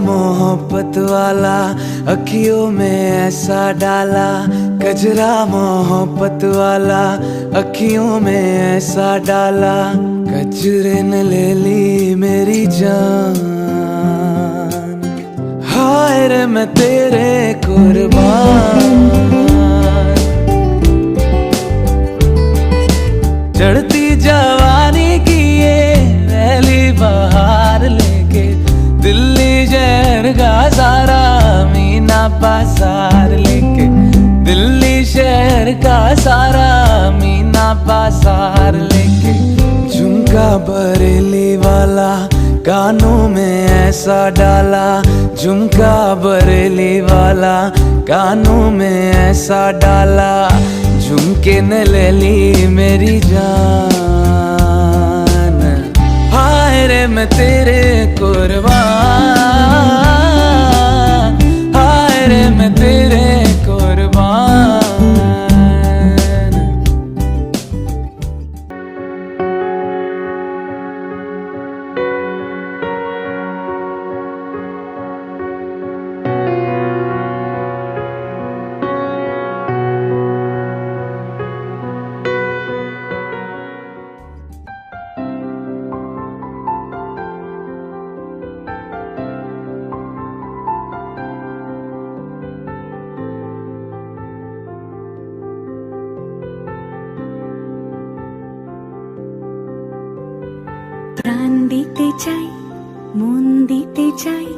मोहब्बत वाला अखियों में ऐसा डाला, गजरा मोहब्बत वाला अखियों में ऐसा डाला, गजरे ने ले ली मेरी जान। हाय रे मैं तेरे कुर्बान, चढ़ती जवानी की ये पहली बहार लेके, दिल्ली शहर का सारा मीना बाजार लेके, दिल्ली शहर का सारा मीना बाजार लेके, झुमका बरेली वाला कानों में ऐसा डाला, झुमका बरेली वाला कानों में ऐसा डाला, झुमके ने ले ली मेरी जान। हाय रे मैं तेरे कुर्बान, हाय रे मैं तेरे कुर्बान। প্রাণ দিতে চাই, মন দিতে চাই,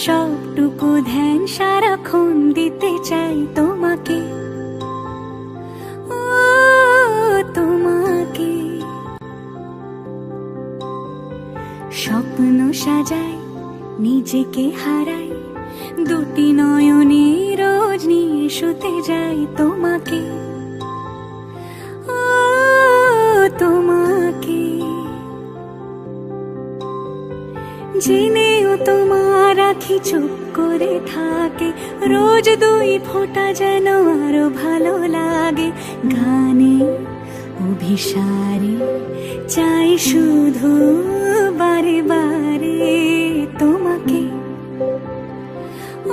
সবটুকু ধ্যান সারাক্ষণ দিতে চাই তোমাকে, ও তোমাকে। স্বপ্ন সাজাই, নিজেকে হারাই, দুটি নয়নে রোজ নিয়ে শুতে যাই তোমাকে, ও তোমাকে। জেনেও তোমার আখি চুপ করে থাকে, রোজ দুই ফোঁটা যেন আরো ভালো লাগে, গানে অভিসারে চাই শুধু বারে বারে তোমাকে,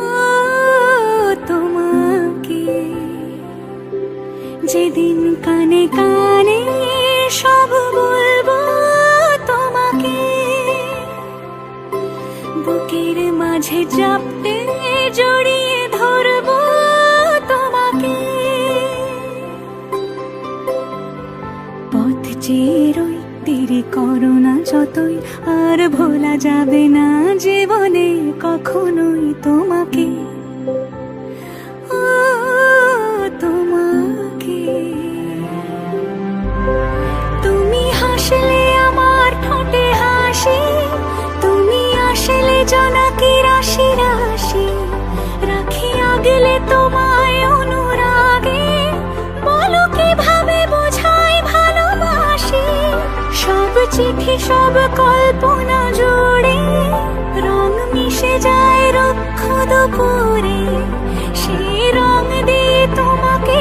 ও তোমাকে। যেদিন কানে কানে সব বলবো তোমাকে, বুকের মাঝে চাপতে জড়িয়ে ধরবো তোমাকে, পথ চেয়ে রই দেরি করো না যতই, আর ভোলা যাবে না জীবনে কখনোই তোমাকে, ও তোমাকে। তুমি হাসলে আমার ঠোঁটে হাসি, তুমি আসলে জোনাকি রাশি রাশি, রাখি আগলে তোমায় অনুরাগে, বলো কিভাবে বোঝাই ভালোবাসি, সব চিঠি সব কল্পনা জুড়ে রং মিশে যায় রুক্ষ দুপুরে, সেই রং দিয়ে তোমাকে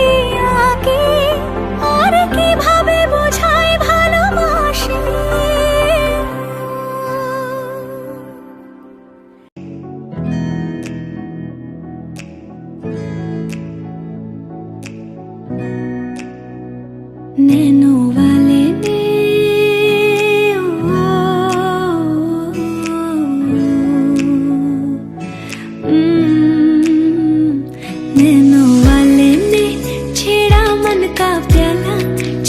আঁকি, আর কিভাবে বোঝাই ভালোবাসি। नैनो वाले ने नैनो वाले ने छेड़ा मन का प्याला,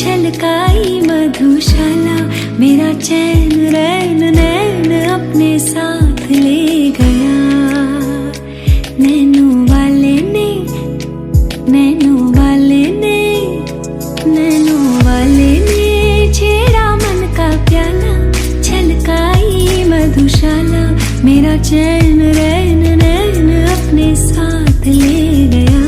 छलकाई मधुशाला, मेरा चैन रैन नैन अपने साथ ले गया। नैनो वाले ने, नैनो वाले ने, नैनो वाले ने छेड़ा मन का प्याला, छलकाई मधुशाला, मेरा चैन रैन नैन अपने साथ ले गया।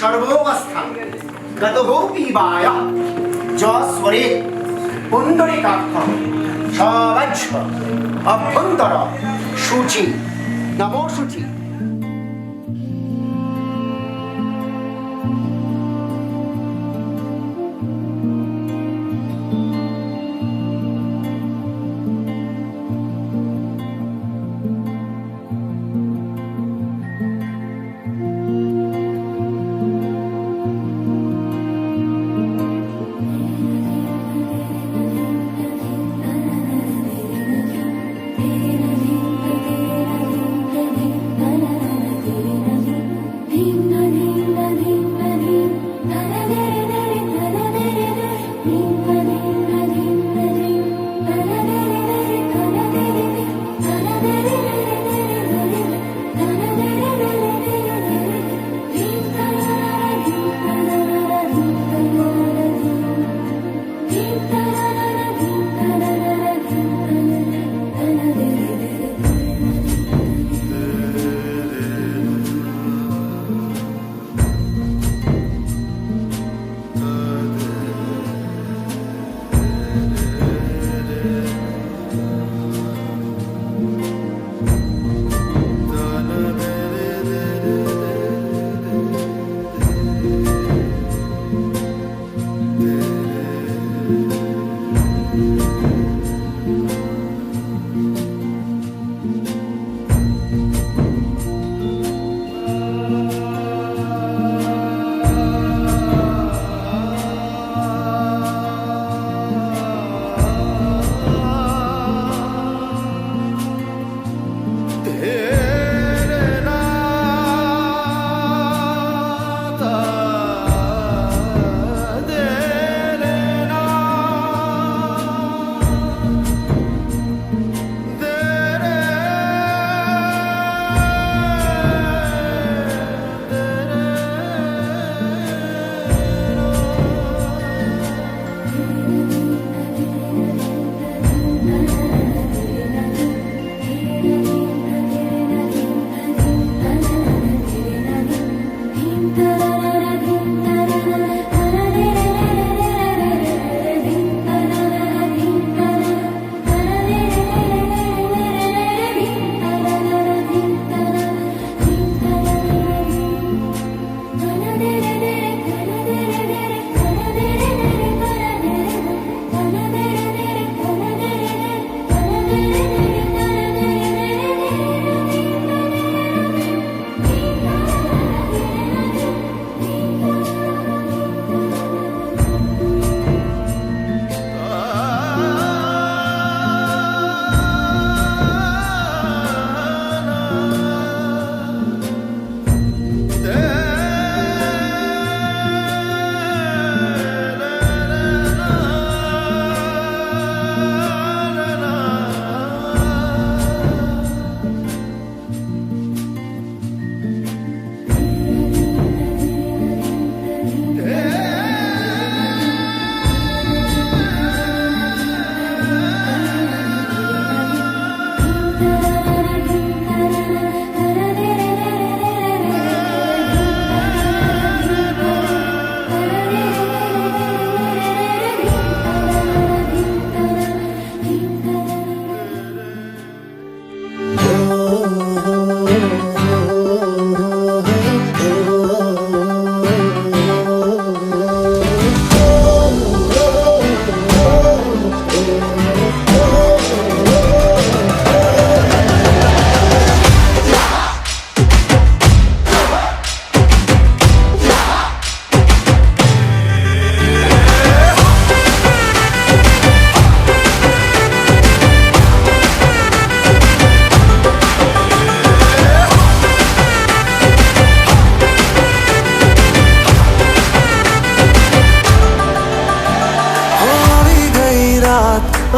सर्वोवस्थान गतहो पीबाय जस्वरे पुंडरीकाक्ष सवज्ज अभ्यंतर शुचि नमो शुचि।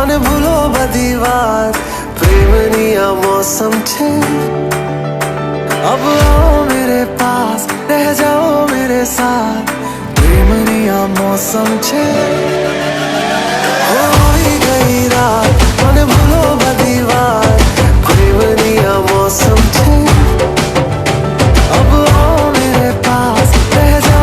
અને ભૂલો બધી વાત પ્રેમની આ मौसम છે अब आओ मेरे पास रह जाओ मेरे साथ प्रेमनी आ मौसम છે હોઈ ગઈ રાત અને ભૂલો બધી વાત પ્રેમની આ मौसम છે अब आओ मेरे पास रह जाओ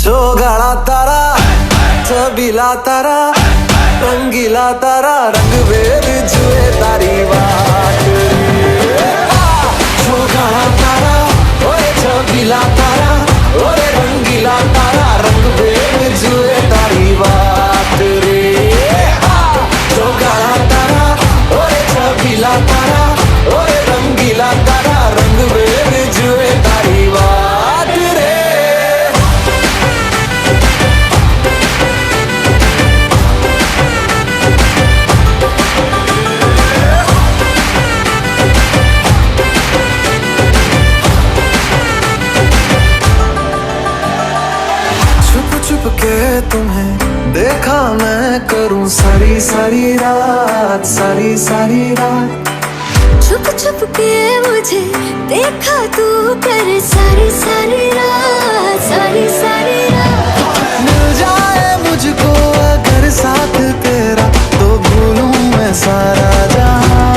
चौगाड़ा तारा छबीला तारा रंगीला तारा रंग बेर जुए तारी बात चौगाड़ा तारा ओए छबीला तारा ओए रंगीला तारा रंग बेर जुए तारी बात रे चौगाड़ा तारा ओए छबीला तारा ओए रंगीला तारा रंग बेर जुए तारी बात रे छुप के तुम्हें देखा मैं करूं सारी सारी रात सारी सारी रात छुप छुप के मुझे देखा तू करे सारी सारी रात सारी सारी रात मिल जाए मुझको अगर साथ तेरा तो भूलूं मैं सारा जहां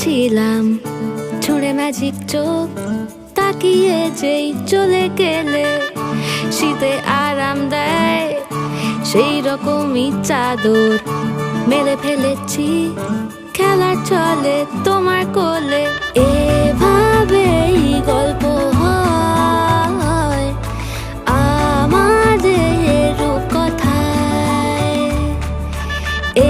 ছিলাম ছুঁড়ে ম্যাজিক চোখ তাকিয়ে যেই চলে গেলে শীতে আরাম দেয় সেই রকমই চাদর মেলে ফেলেছি খেলার চলে তোমার কোলে এভাবেই গল্প হয় আমাদের রূপকথায়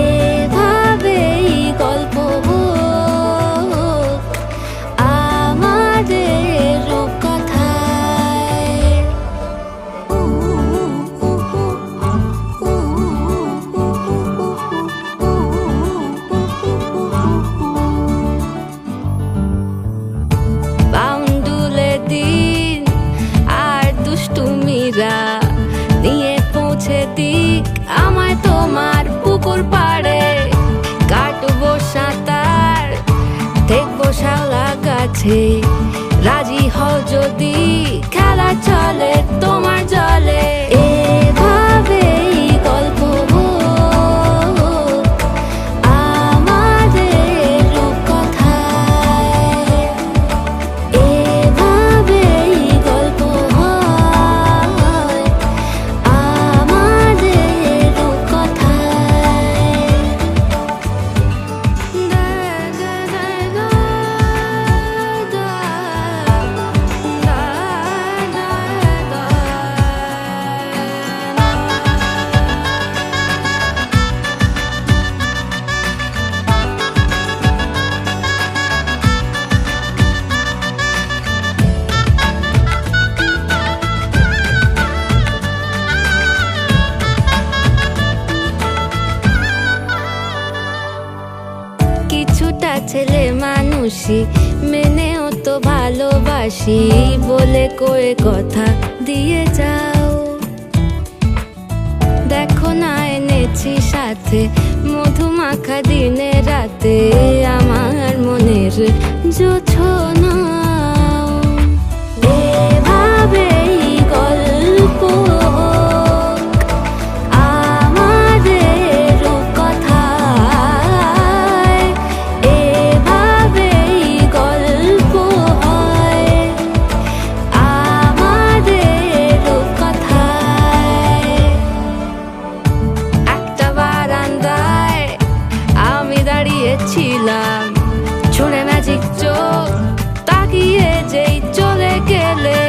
এভাবেই গল্প হোক আমাদের রূপকথায় বাউন্ডুলে দিন আর দুষ্টুমিরা নিয়ে পৌঁছে দিক আমায় তোমার পুকুর পাড়ে কাটবো সাঁতার দেখবো শাওলা গাছে রাজি হও যদি খেলা চলে তোমার জলে এভাবেই গল্প হোক আমাদের রূপকথায় এভাবেই গল্প হয় আমাদের রূপকথায় কিছুটা ছেলে মানুষই মেনেও তো ভালোবাসি বলে কয়ে কথা দিয়ে যাও দেখো না এনেছি সাথে মধুমাখা দিনে রাতে আমার মনের জোছনাও এভাবেই গল্প হোক আমাদের রূপকথায় এভাবেই গল্প হয় আমাদের রূপকথায় একটা বারান্দায় আমি দাঁড়িয়েছিলাম ছুঁড়ে ম্যাজিক চোখ তাকিয়ে যেই চলে গেলে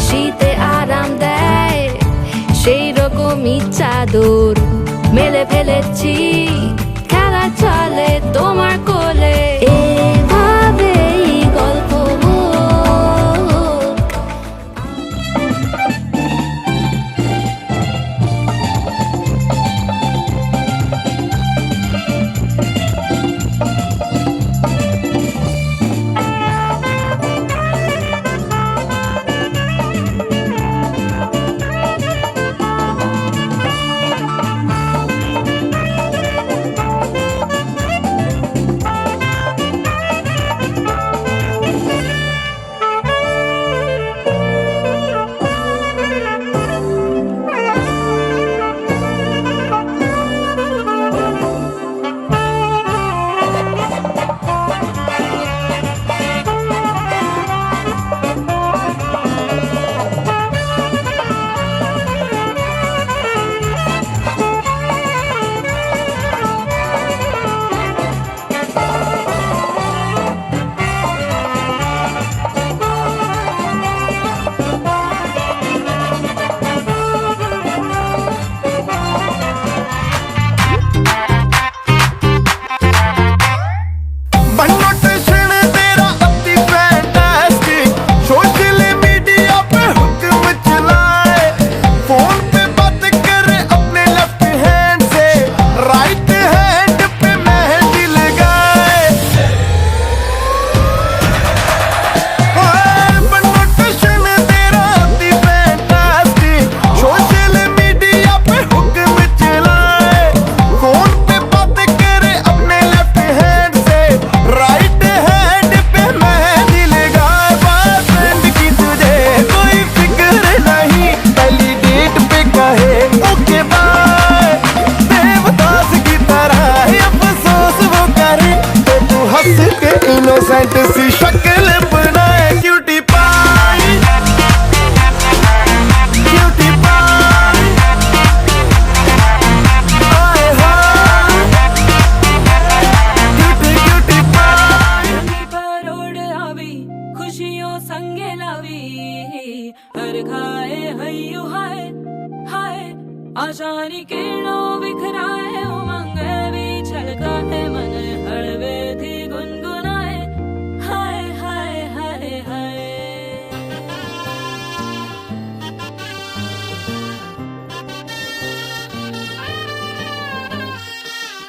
শীতে আরাম দেয় সেই রকমই চাদর মেলে ফেলেছি খেলা চলে তোমার কোলে এভাবেই গল্প হোক इनोसेंट सी शक्ल बनाए क्यूटी पाई आए हाय क्यूटी पाई परोड़ आवी खुशियों संगे लावी हर खाए हयू हाय हाय आशानी किरणों बिखराए उमंग भी छलकाए मन हड़वे थी गुनगुनाए हाय हाय हाय हाय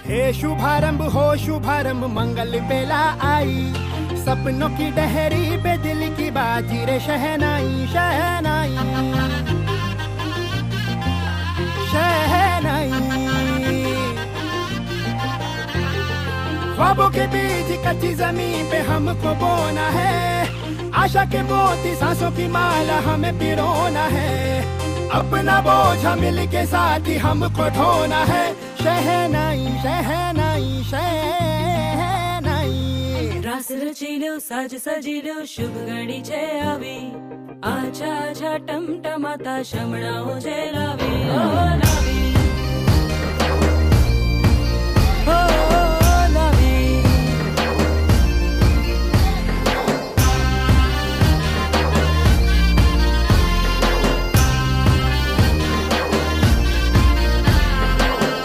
हे शुभारंभ मंगल बेला आई सपनों की डहरी पे दिल की बाजी रे शहनाई शहनाई शहनाई ख्वाबों के बीच कच्ची जमीन पे हमको बोना है आशा के मोती सांसों की माला हमें पिरोना है, अपना बोझ मिल के साथ ही हमको ढोना है। शहनाई शहनाई शहनाई, रास रचिलो साज सजिलो शुभ घड़ी छे आवी, आछा आछा टमटमाता शमणाओ जे लावी, ओ लावी, ओ लावी।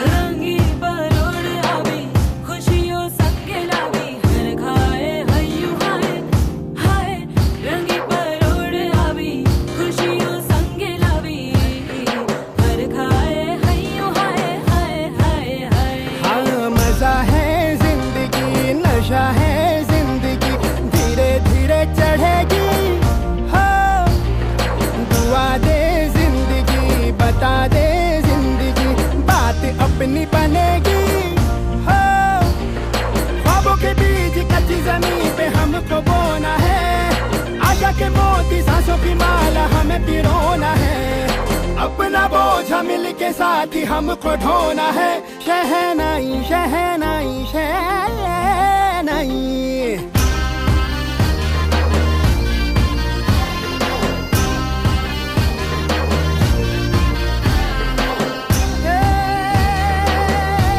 रंगी परोड़ आवी, खुशियों सबके लावी, हर खाए हय्यू हाय हाय। रंगी परोड़ आवी, खुशियों संगे लावी, हर खाए हय्यू हाय हाय हाय हाय। हाँ मजा है जिंदगी, नशा है जिंदगी, धीरे धीरे चढ़ेगी। हाँ दुआ दे जिंदगी, बता दे जिंदगी, बात अपनी बनेगी। हाँ ख्वाबों के बीज कच्ची जमीन पे हमको बोना है, आशा के मोती सांसों की माला हमें पिरोना है, अपना बोझ मिल के साथ ही हमको ढोना है। शहनाई शहनाई शहनाई,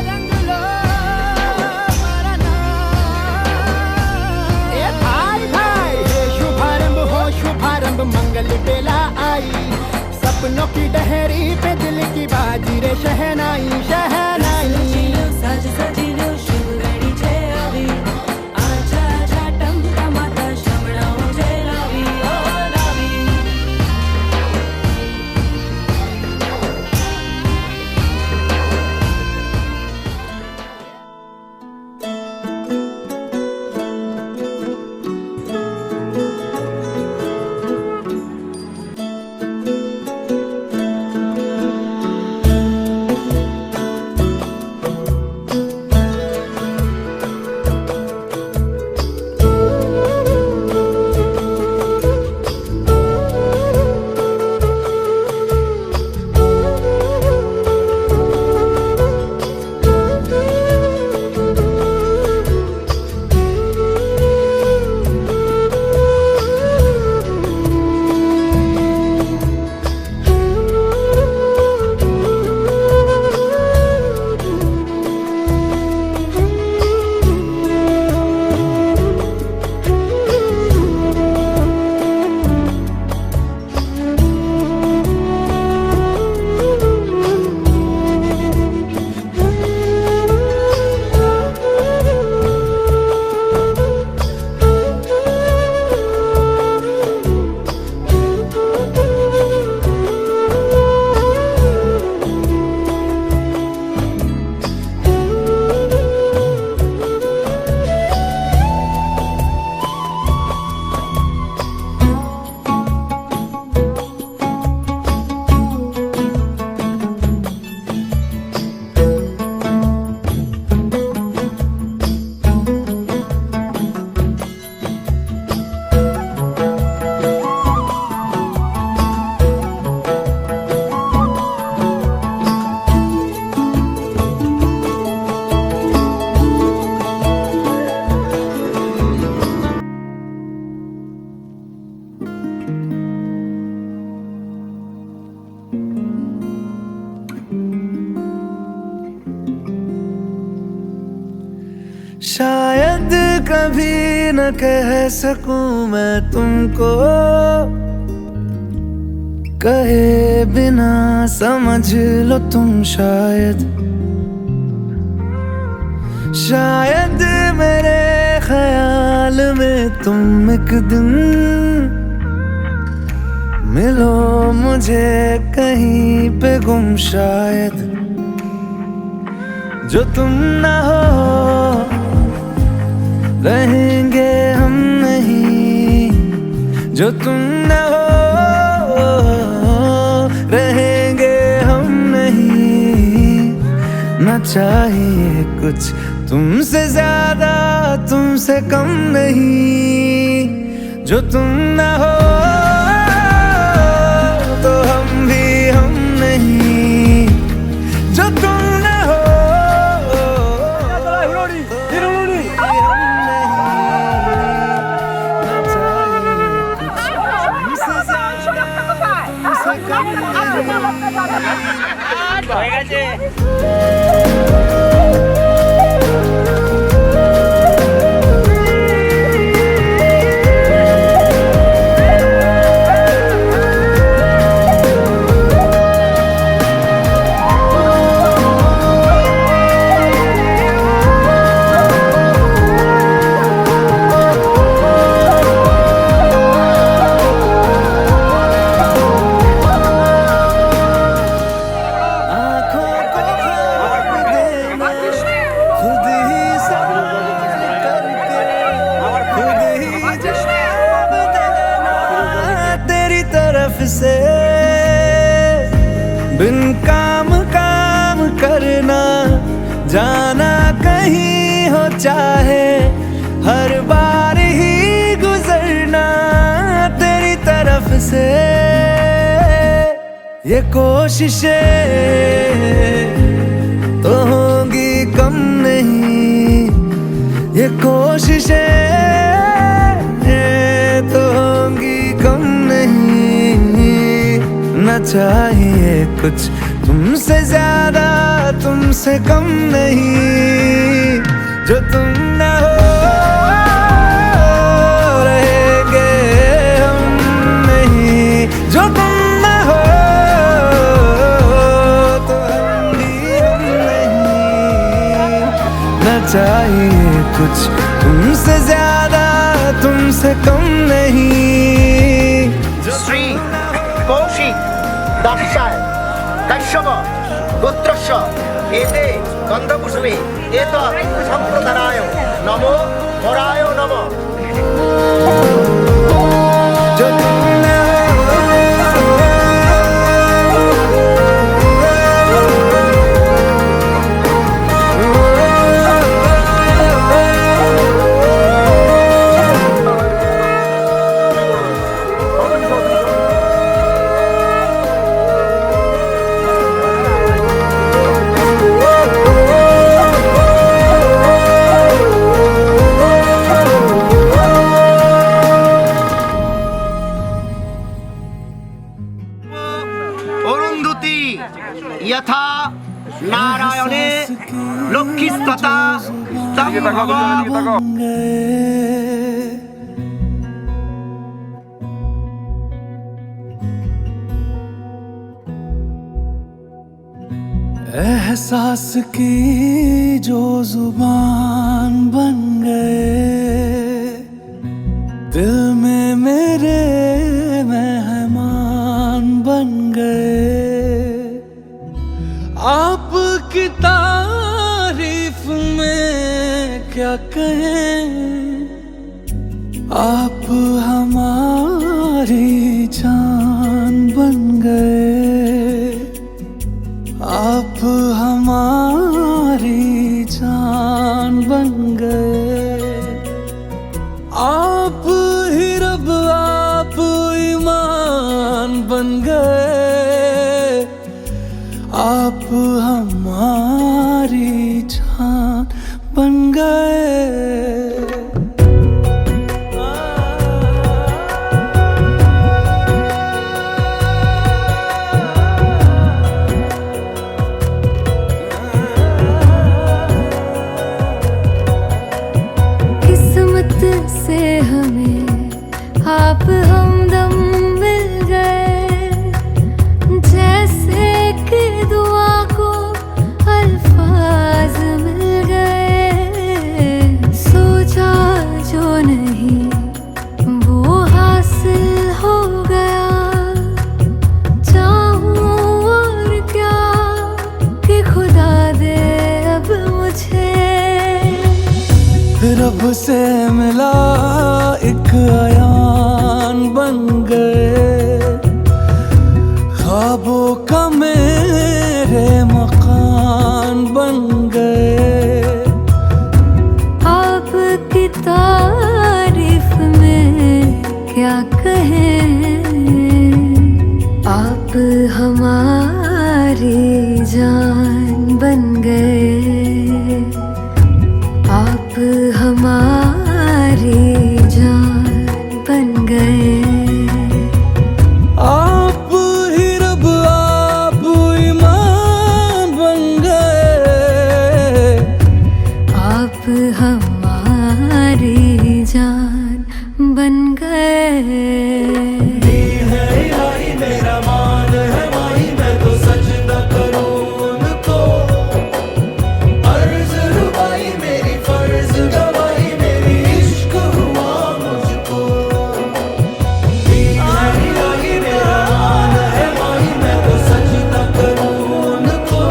रंग लो हमारा नाम। ए भाई भाई, हे शुभारंभ हो शुभारंभ, मंगल बेला आई, सपनों की डहरी पे दिल की बाजी रे शहनाई शहनाई। रचिलो साज सजिलो शुभ घड़ी छे आवी, आछा आछा टमटमाता शमणाओ जे लावी, ओ लावी। शायद कभी न कह सकूं मैं तुमको, कहे बिना समझ लो तुम शायद। शायद मेरे ख्याल में तुम एक दिन मिलो मुझे कहीं पे गुम शायद। जो तुम ना हो रहेंगे हम नहीं, जो तुम न हो रहेंगे हम नहीं। न चाहिए कुछ तुमसे ज्यादा तुमसे कम नहीं, जो तुम ना हो तो हम भी हम नहीं, जो तुम ना हो से बिन काम काम करना, जाना कहीं हो चाहे हर बार ही गुजरना तेरी तरफ से। ये कोशिशें तो होंगी कम नहीं, ये कोशिशें तो होंगी कम नहीं। न चाहिए कुछ तुमसे ज्यादा तुमसे कम नहीं, जो तुम न हो रहेंगे हम नहीं, जो तुम न हो तो हम भी हम नहीं। न चाहिए कुछ तुमसे ज्यादा तुमसे कम नहीं। श्री कौशिक दाक्षाय कश्यप गोत्रस्य एते गन्धपुष्पे एतत् सम्प्रदानाय नमो हराय नमः। यथा नारायणे लक्ष्मीस्तथा एहसास की जो जुबान बन गए, दिल में मेरे मेहमान बन गए। आपकी तारीफ में क्या कहें, आप हमारी जान बन गए, आप हमारी जान बन गए। आप ही रब आप ईमान बन गए, आप हमारी जान बन गए। किस्मत से हमें आप हमदम मिल गए, जैसे कि दुआ को अल्फाज मिल गए। सोचा जो नहीं वो हासिल हो गया, चाहूं और क्या कि खुदा दे अब मुझे। रब से मिला एक अयान बन गए, ख्वाबों का मेरे मकान बन गए। आपकी तारीफ में जान बन गए आप, हमारी जान बन गए। आप ही रब आप ईमान बन गए। आप हमारी जान बन गए। मेरा मान है माही, मैं तो सजदा करूं उनको। अर्ज रुबाई मेरी फर्ज गवाही, मेरी इश्क हुआ मुझको। इलाही मेरा मान है माही, मैं तो सजदा करूं उनको।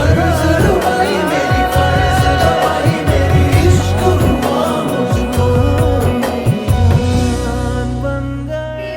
अर्ज रुबाई मेरी फर्ज गवाही, मेरी इश्क हुआ मुझको। बन गए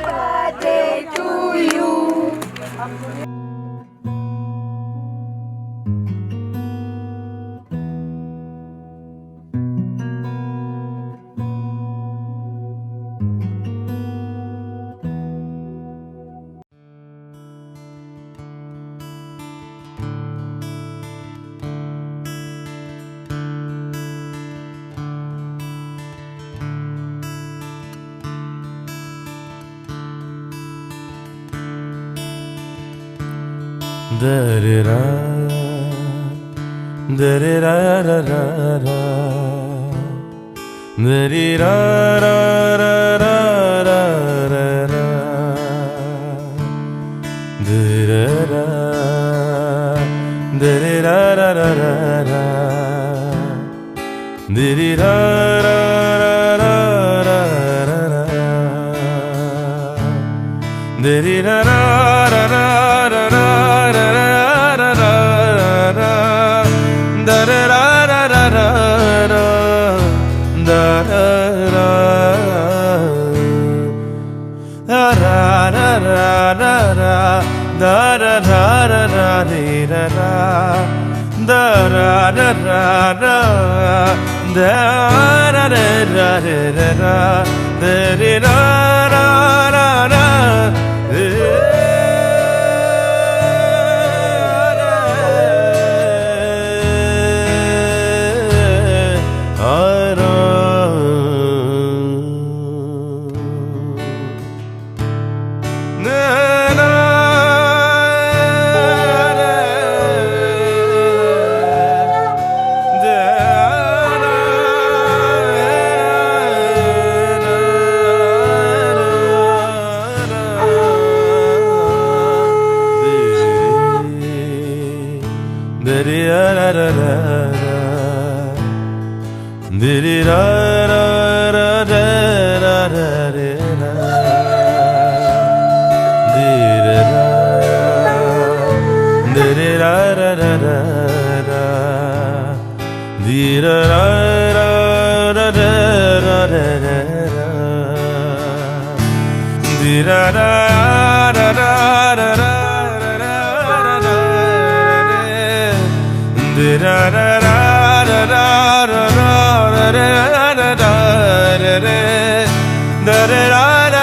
Da-da-da, da-da-da-da-da-da,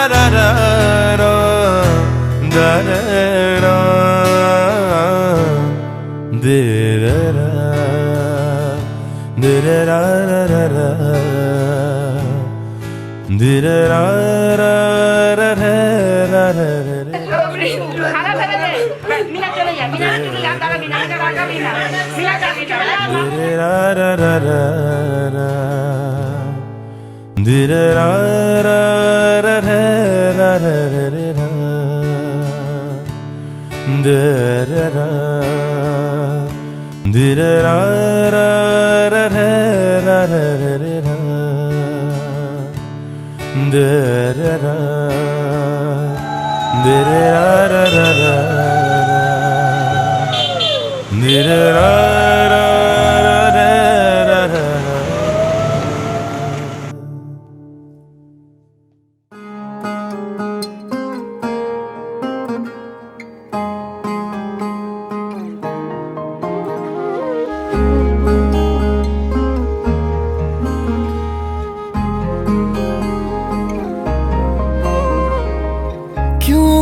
da-dee-da-da-da-da-da-da-da, da-da-da, da-dee-da-da-da-da-da, dee-dee-da-da-da-da-da, dee-dee-da-da-da-da-da-da.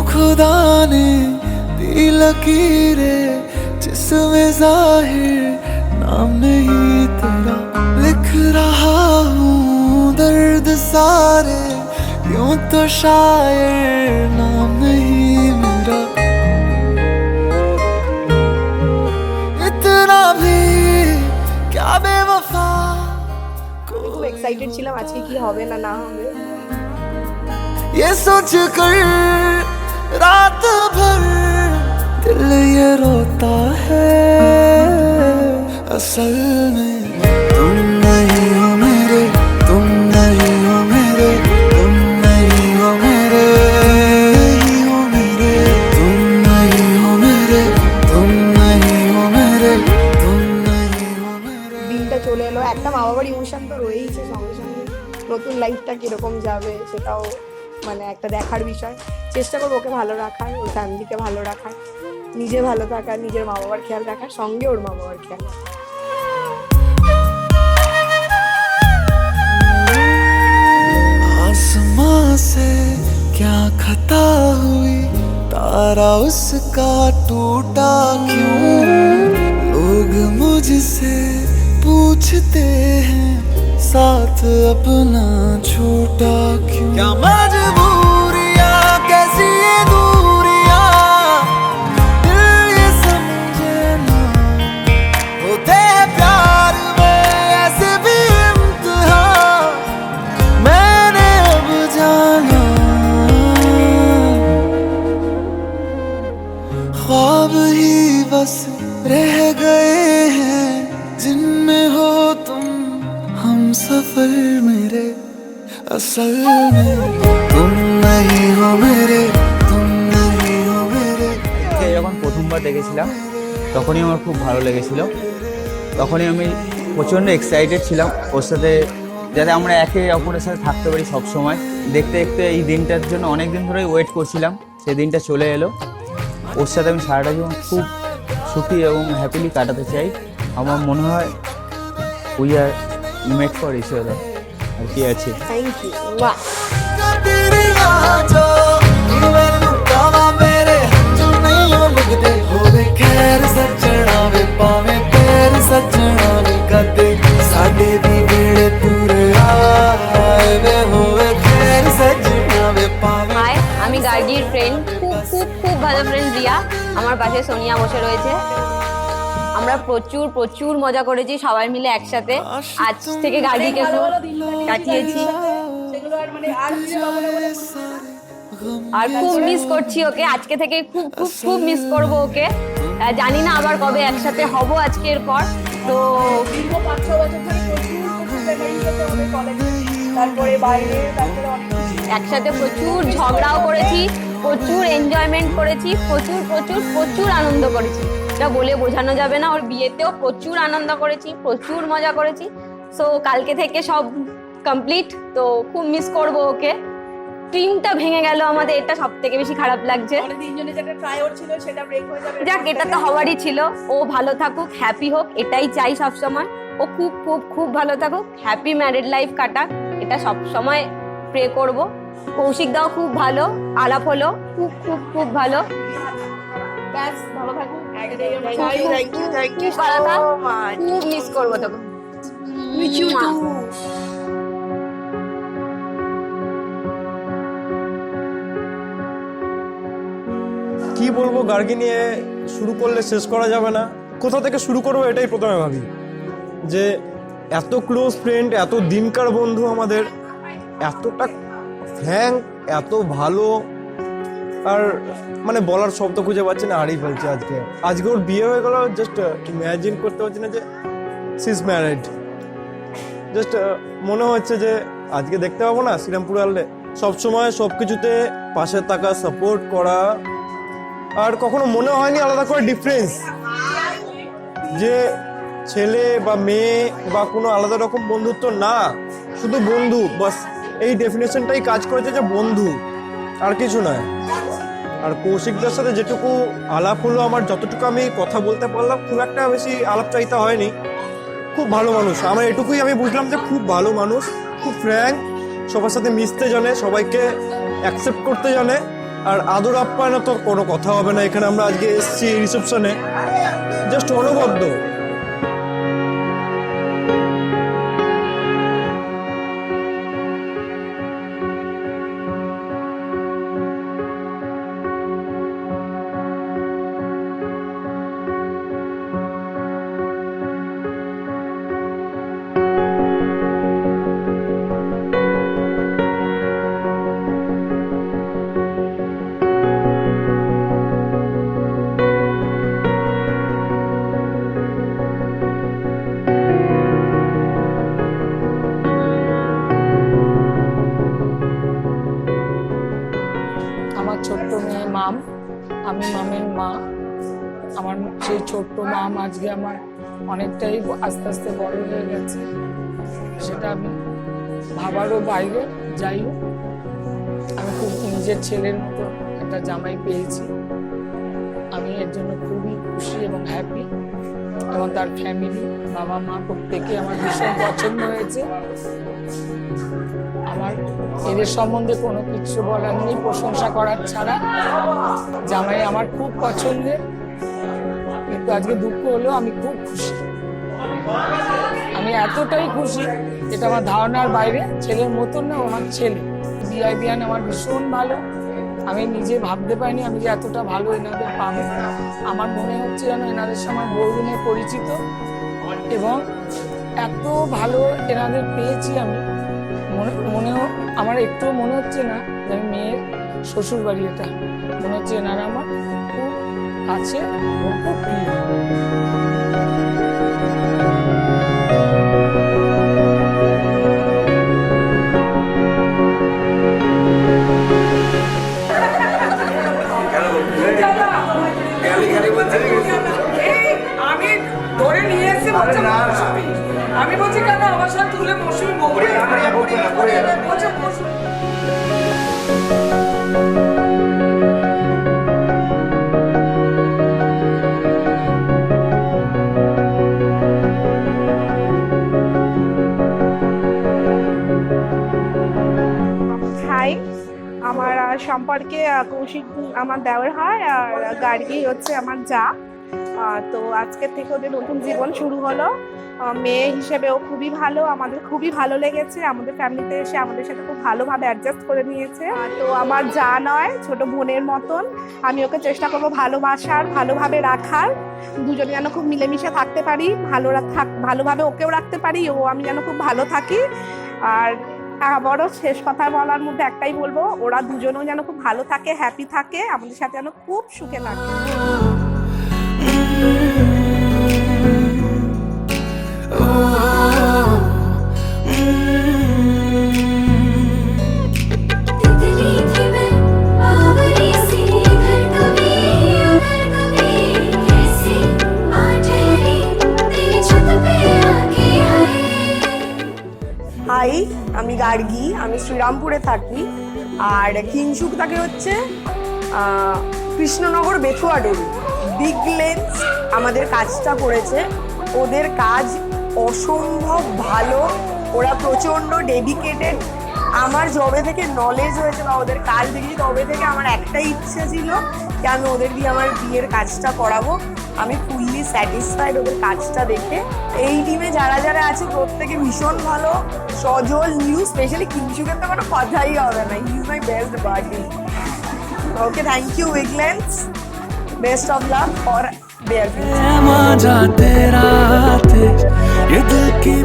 खुदा ने दी लकीरें जिसमें जाहिर नाम नहीं तेरा, लिख रहा हूँ दर्द सारे यूं तो शायर नाम नहीं मेरा। इतना भी क्या बेवफा খুব এক্সাইটেড ছিলাম আজকে কি হবে না না হবে। ये सोच कर रात भर दिल ये रोता है, असल में तुम नहीं हो मेरे, तुम नहीं हो मेरे, तुम नहीं हो मेरे, नहीं हो मेरे, तुम नहीं हो मेरे, तुम नहीं हो मेरे, तुम नहीं हो मेरे। দিনটা চলে এলো, একটা মা বাবার ইমোশন তো রয়েইছে, সঙ্গে সঙ্গে নতুন লাইফটা কিরকম যাবে সেটাও মানে একটা দেখার বিষয়। চেষ্টা করবো ওকে ভালো রাখার, ওর ফ্যামিলিকে ভালো রাখার, নিজে ভালো থাকার, নিজের মা বাবার খেয়াল রাখার, সঙ্গে ওর মা বাবার খেয়াল রাখার। आसमां से क्या खता हुई, तारा उसका टूटा क्यों, लोग मुझसे पूछते हैं साथ अपना छूटा क्यों। क्या मजबूरियां कैसी ये दूरियां, दिल ये समझे ना, होते हैं प्यार में ऐसे भी इम्तिहान, मैंने अब जाना ख्वाब ही बस रह गए हैं जिनमें हो तुम हम सफर मेरे, असल में तुम नहीं हो मेरे, तुम नहीं हो मेरे। কে যখন প্রথমবার দেখেছিলাম তখনই আমার খুব ভালো লেগেছিল, তখনই আমি প্রচণ্ড এক্সাইটেড ছিলাম ওর সাথে, যাতে আমরা একে অপরের সাথে থাকতে পারি সব সময়। দেখতে দেখতে এই দিনটার জন্য অনেক দিন ধরেই ওয়েট করছিলাম, সেই দিনটা চলে এলো। ওর সাথে আমি সারাটা জীবন খুব সুখী এবং হ্যাপিলি কাটাতে চাই। আমার মনে হয় we are made for each other, আর কি আছে। Thank you. বাহ, तेरी आजो मैनू कावा मेरे जो नहीं हो लगदे होवे खैर सजना वे पावे पैर सजना वे कदे साडे भी वेड़े पूरे आए वे होवे खैर सजना वे पावे। হাই, আমি গার্গির ফ্রেন্ড, খুব খুব খুব ভালো ফ্রেন্ড রিয়া। আমার পাশে সোনিয়া বসে রয়েছে। আমরা প্রচুর প্রচুর মজা করেছি সবাই মিলে একসাথে। আজ থেকে গার্গিকে খুব কাটিয়েছি আর খুব মিস করছি ওকে। আজকে থেকে খুব খুব খুব মিস করবো ওকে। জানি না আবার কবে একসাথে হব আজকের পর। তো দীর্ঘ 5-6 বছর ধরে প্রচুর মেমোরিজ আছে আমাদের কলেজে, তারপরে বাইরে, তারপরে অনেক একসাথে প্রচুর ঝগড়াও করেছি, প্রচুর এনজয়মেন্ট করেছি, প্রচুর প্রচুর প্রচুর আনন্দ করেছি, এটা বলে বোঝানো যাবে না। ওর বিয়েতেও প্রচুর আনন্দ করেছি, প্রচুর মজা করেছি। সো কালকে থেকে সব কমপ্লিট, তো খুব মিস করবো ওকে। টিমটা ভেঙে গেল আমাদের, এটা সব থেকে বেশি খারাপ লাগছে। আমাদের তিনজনের যেটা ট্রাইওড ছিল সেটা ব্রেক হয়ে যাবে। যাক, এটা তো হওয়ারই ছিল। ও ভালো থাকুক, হ্যাপি হোক, এটাই চাই সব সময়। ও খুব খুব খুব ভালো থাকুক, হ্যাপি ম্যারিড লাইফ কাটাক, এটা সব সময় প্রে করব। কৌশিক দাও খুব ভালো, আলাপ হলো খুব খুব খুব ভালো। ব্যাস, ভালো থাকুক। থ্যাংক ইউ ভালো থাক, সো মাচ। খুব মিস করবো তোকে। Miss you too. কি বলবো, গার্গি নিয়ে শুরু করলে শেষ করা যাবে না। কোথা থেকে শুরু করবো এটাই প্রথমে ভাবি, যে এত ক্লোজ ফ্রেন্ড, এত দিনকার বন্ধু আমাদের, এতটা ফ্র্যাঙ্ক, এত ভালো, আর মানে বলার শব্দ খুঁজে পাচ্ছি না, হারিয়ে ফেলছে। আজকে ওর বিয়ে হয়ে গেল, জাস্ট ইম্যাজিন করতে পারছি না যে সি ইজ ম্যারিড। জাস্ট মনে হচ্ছে যে আজকে দেখতে পাবো না শ্রীরামপুর আনলে, সবসময় সব কিছুতে পাশে থাকা, সাপোর্ট করা, আর কখনো মনে হয়নি আলাদা করে ডিফারেন্স যে ছেলে বা মেয়ে বা কোনো আলাদা রকম বন্ধুত্ব না, শুধু বন্ধু বাস। এই ডেফিনেশনটাই কাজ করেছে যে বন্ধু, আর কিছু নয়। আর কৌশিকদের সাথে যেটুকু আলাপ হলো আমার, যতটুকু আমি কথা বলতে পারলাম, খুব একটা বেশি আলাপ চাইতে হয়নি। খুব ভালো মানুষ, আমার এটুকুই আমি বুঝলাম যে খুব ভালো মানুষ, খুব ফ্র্যাঙ্ক, সবার সাথে মিশতে জানে, সবাইকে অ্যাকসেপ্ট করতে জানে, আর আদর আপ্যায়নে তো কোনো কথা হবে না, এখানে আমরা আজকে এসেছি রিসেপশনে জাস্ট অনবদ্য। আমার ছোট্ট মেয়ে মাম, আমি মামের মা। আমার সেই ছোট্ট মাম আজকে আমার অনেকটাই আস্তে আস্তে বড় হয়ে গেছে, সেটা আমি ভাবারও বাইরে। যাই হোক, আমি খুব নিজের ছেলের মতো একটা জামাই পেয়েছি, আমি এর জন্য খুবই খুশি এবং হ্যাপি। এবং তার ফ্যামিলি, বাবা মা প্রত্যেকে আমার ভীষণ পছন্দ হয়েছে। আমার এদের সম্বন্ধে কোনো কিছু বলার নেই, প্রশংসা করার ছাড়া। জামাই আমার খুব পছন্দের, কিন্তু আজকে দুঃখ হলেও আমি খুব খুশি। আমি এতটাই খুশি, এটা আমার ধারণার বাইরে। ছেলের মতন না, আমার ছেলে বিয়ান আমার ভীষণ ভালো। আমি নিজে ভাবতে পারিনি আমি যে এতটা ভালো এনাদের পাবো। আমার মনে হচ্ছে যেন এনাদের সময় বহুদিনের পরিচিত, এবং এত ভালো এনাদের পেয়েছি আমি। মনেও আমার একটু মনে হচ্ছে না যে আমি মেয়ের শ্বশুর বাড়ি, এটা মনে হচ্ছে এনারা আমার খুব কাছে, খুব প্রিয়। আমি ধরে নিয়ে এসে আমি বলছি কেন আমার সাথে তুলে মৌসুমি হাই, আমার সম্পর্কে কৌশিক আমার দেওয়ার হয়, আর গার্গী হচ্ছে আমার যা। তো আজকের থেকে ওদের নতুন জীবন শুরু হলো। মেয়ে হিসেবেও খুবই ভালো, আমাদের খুবই ভালো লেগেছে। আমাদের ফ্যামিলিতে এসে আমাদের সাথে খুব ভালোভাবে অ্যাডজাস্ট করে নিয়েছে। তো আমার যা নয়, ছোট বোনের মতন। আমি ওকে চেষ্টা করবো ভালোবাসার, ভালোভাবে রাখার, দুজনে যেন খুব মিলেমিশে থাকতে পারি, ভালোভাবে ওকেও রাখতে পারি, ও আমি যেন খুব ভালো থাকি। আর আবারও শেষ কথা বলার মধ্যে একটাই বলবো, ওরা দুজনেও যেন খুব ভালো থাকে, হ্যাপি থাকে, আমাদের সাথে যেন খুব সুখে থাকে। तितली थी मैं बावरी सी, इधर कभी उधर कभी, कैसे आ ठहरी तेरी छत पे आके। হাই, আমি গার্গী, আমি শ্রীরামপুরে থাকি। আর কিংশুক থাকে হচ্ছে কৃষ্ণনগর বেথুয়াডোরি। বিগ লেন্স আমাদের কাজটা করেছে, ওদের কাজ অসম্ভব ভালো, ওরা প্রচণ্ড ডেডিকেটেড। আমার যবে থেকে নলেজ হয়েছে বা ওদের কাজ দেখেছি, তবে থেকে আমার একটাই ইচ্ছে ছিল যে আমি ওদের দিয়ে আমার বিয়ের কাজটা করাবো। আমি ফুললি স্যাটিসফাইড ওদের কাজটা দেখে। এই টিমে যারা যারা আছে প্রত্যেকে ভীষণ ভালো, সজল, নিউ, স্পেশালি কিংশুকের তো কোনো কথাই হবে না, he is my best birthday. Okay, thank you উইগল্যান্স, बेस्ट ऑफ लक और बेयर तेरा ये दिल की